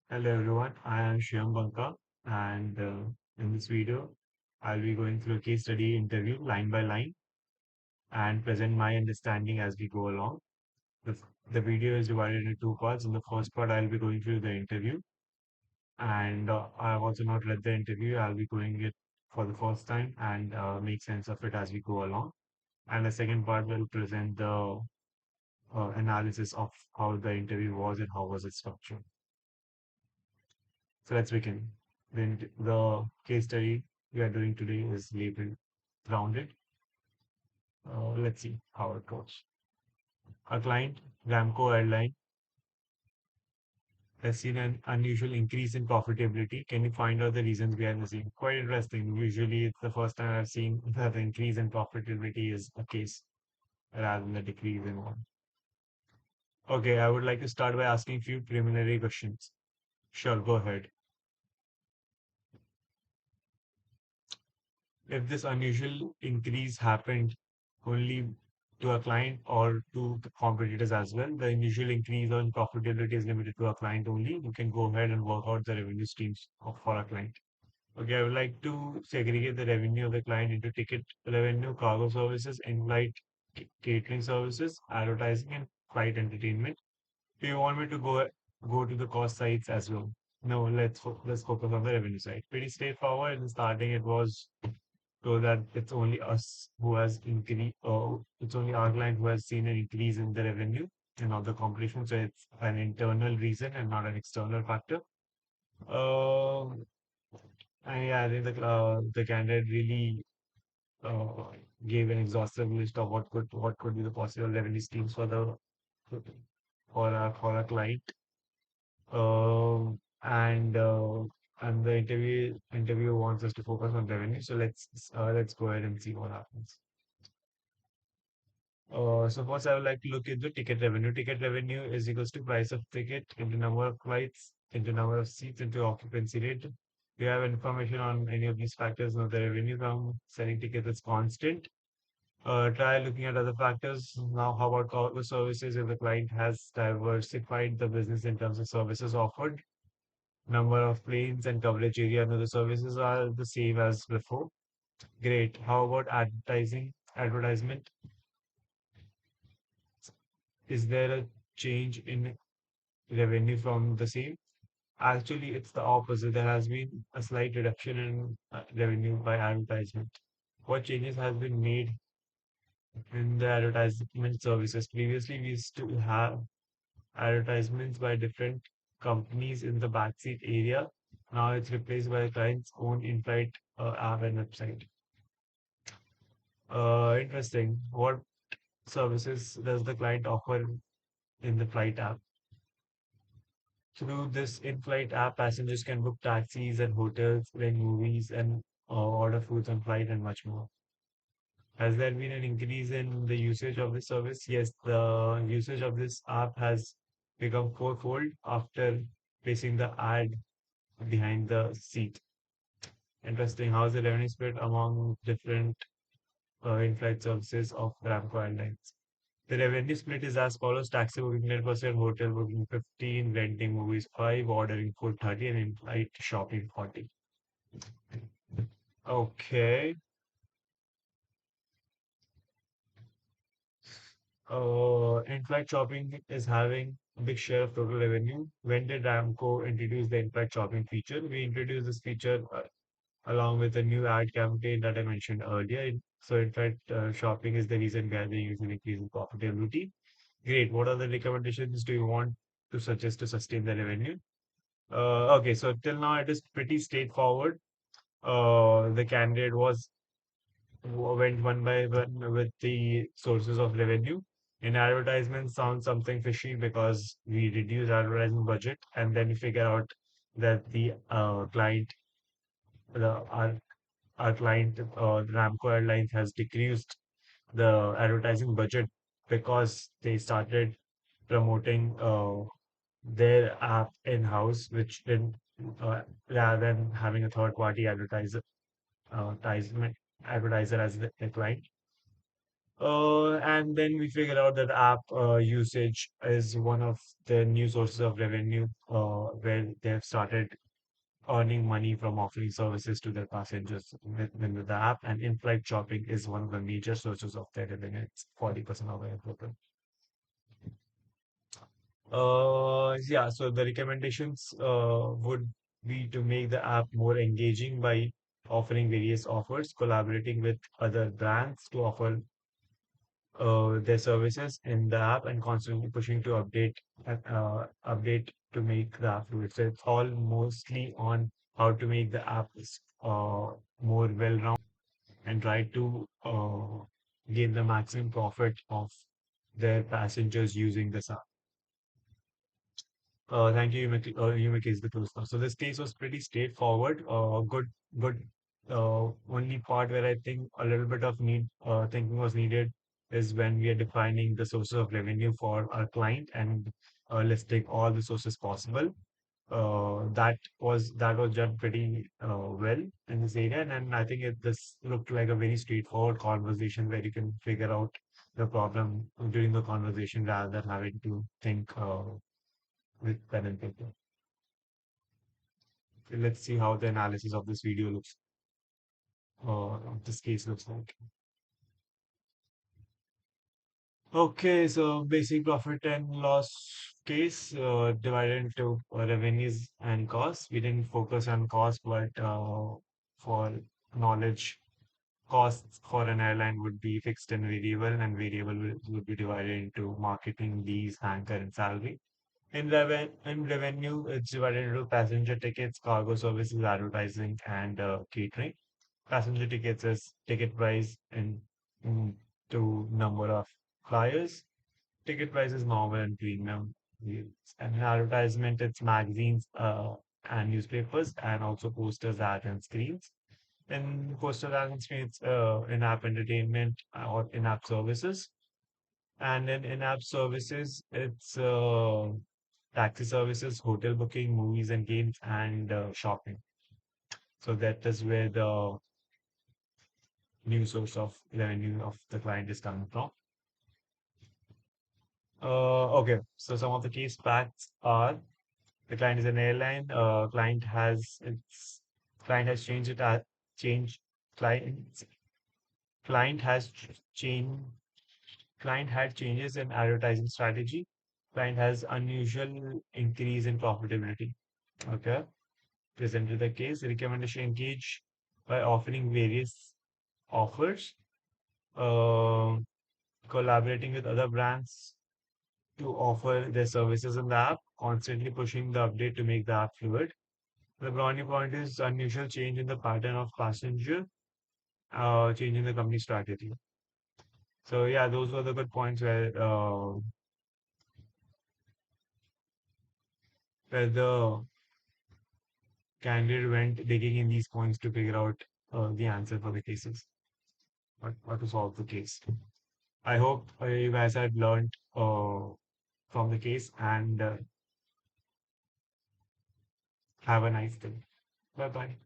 Hello everyone, I am Shyam Banka and in this video I'll be going through a case study interview line by line and present my understanding as we go along. The video is divided into two parts. In the first part I'll be going through the interview and I've also not read the interview. I'll be going it for the first time and make sense of it as we go along. And the second part will present the analysis of how the interview was and how was it structured. So let's begin. The case study we are doing today is labeled grounded. Let's see how it goes. Our client, Ramco Airline, has seen an unusual increase in profitability. Can you find out the reasons behind the scene? Quite interesting. Usually, it's the first time I've seen that the increase in profitability is a case rather than the decrease in one. Okay, I would like to start by asking a few preliminary questions. Sure, go ahead. If this unusual increase happened only to a client or to the competitors as well, the initial increase on profitability is limited to a client only. You can go ahead and work out the revenue streams for a client. Okay, I would like to segregate the revenue of the client into ticket revenue, cargo services, in-flight catering services, advertising, and flight entertainment. Do you want me to go to the cost sides as well? No, let's focus on the revenue side. Pretty straightforward. In the starting, it was so that it's only us who has increased, or it's only our client who has seen an increase in the revenue and not the competition. So it's an internal reason and not an external factor. Um, and yeah, I think the candidate really uh, gave an exhaustive list of what could be the possible revenue streams for a client. Um, and uh, and the interview wants us to focus on revenue. So let's go ahead and see what happens. So first I would like to look into ticket revenue. Ticket revenue is equals to price of ticket into number of flights, into number of seats, into occupancy rate. If you have information on any of these factors, now the revenue from selling tickets is constant. Try looking at other factors. Now, how about cargo services? If the client has diversified the business in terms of services offered, number of planes and coverage area, now the services are the same as before. Great. How about advertising? Advertisement, is there a change in revenue from the same? Actually, it's the opposite. There has been a slight reduction in revenue by advertisement. What changes has been made in the advertisement services? Previously, we used to have advertisements by different companies in the backseat area. Now it's replaced by the client's own in-flight app and website. Interesting. What services does the client offer in the flight app? Through this in-flight app, passengers can book taxis and hotels, rent movies, and order foods on flight and much more. Has there been an increase in the usage of this service? Yes, the usage of this app has become fourfold after placing the ad behind the seat. Interesting. How is the revenue split among different in-flight services of Ramco Airlines? The revenue split is as follows: taxi booking 10%, hotel booking 15, renting movies 5, ordering food 30, and in-flight shopping 40. Okay. In-flight shopping is having a big share of total revenue. When did Ramco introduce the in-flight shopping feature? We introduced this feature along with the new ad campaign that I mentioned earlier. So, in fact, shopping is the reason why they use an increase in profitability. Great. What are the recommendations do you want to suggest to sustain the revenue? Okay, so till now it is pretty straightforward. The candidate went one by one with the sources of revenue. In advertisement, sounds something fishy because we reduce advertising budget and then we figure out that the our client, Ramco Airlines, has decreased the advertising budget because they started promoting their app in-house, which didn't, rather than having a third-party advertiser as the client. And then we figured out that app usage is one of the new sources of revenue where they have started earning money from offering services to their passengers with the app. And in-flight shopping is one of the major sources of their revenue. It's 40% of their total. Yeah, so the recommendations would be to make the app more engaging by offering various offers, collaborating with other brands to offer their services in the app, and constantly pushing to update to make the app fluid. So it's all mostly on how to make the app more well-rounded and try to gain the maximum profit of their passengers using this app. Thank you. You make case the close now. So this case was pretty straightforward. Good. Only part where I think a little bit of need thinking was needed is when we are defining the sources of revenue for our client and listing all the sources possible. That was done pretty well in this area, and I think this looked like a very straightforward conversation where you can figure out the problem during the conversation rather than having to think with pen and paper. Let's see how the analysis of this video looks, of this case looks like. Okay, so basic profit and loss case divided into revenues and costs. We didn't focus on cost, but for knowledge, costs for an airline would be fixed and variable would be divided into marketing, lease, anchor, and salary. In revenue, it's divided into passenger tickets, cargo services, advertising, and catering. Passenger tickets is ticket price in to number of flyers. Ticket price is normal and premium. Yes. And in advertisement, it's magazines and newspapers, and also posters, ads, and screens. In posters, ads, and screens, in-app entertainment or in-app services. And in-app services, it's taxi services, hotel booking, movies and games, and shopping. So that is where the new source of revenue of the client is coming from. Okay, so some of the case facts are the client is an airline. Client has changed it at change client client has changed client had changes in advertising strategy. Client has unusual increase in profitability. Okay, presented the case. Recommendation engage by offering various offers, uh, collaborating with other brands to offer their services in the app, constantly pushing the update to make the app fluid. The brownie point is unusual change in the pattern of passenger, change in the company strategy. So yeah, those were the good points where the candidate went digging in these points to figure out the answer for the cases, what to solve the case. I hope you guys had learned from the case and have a nice day. Bye bye.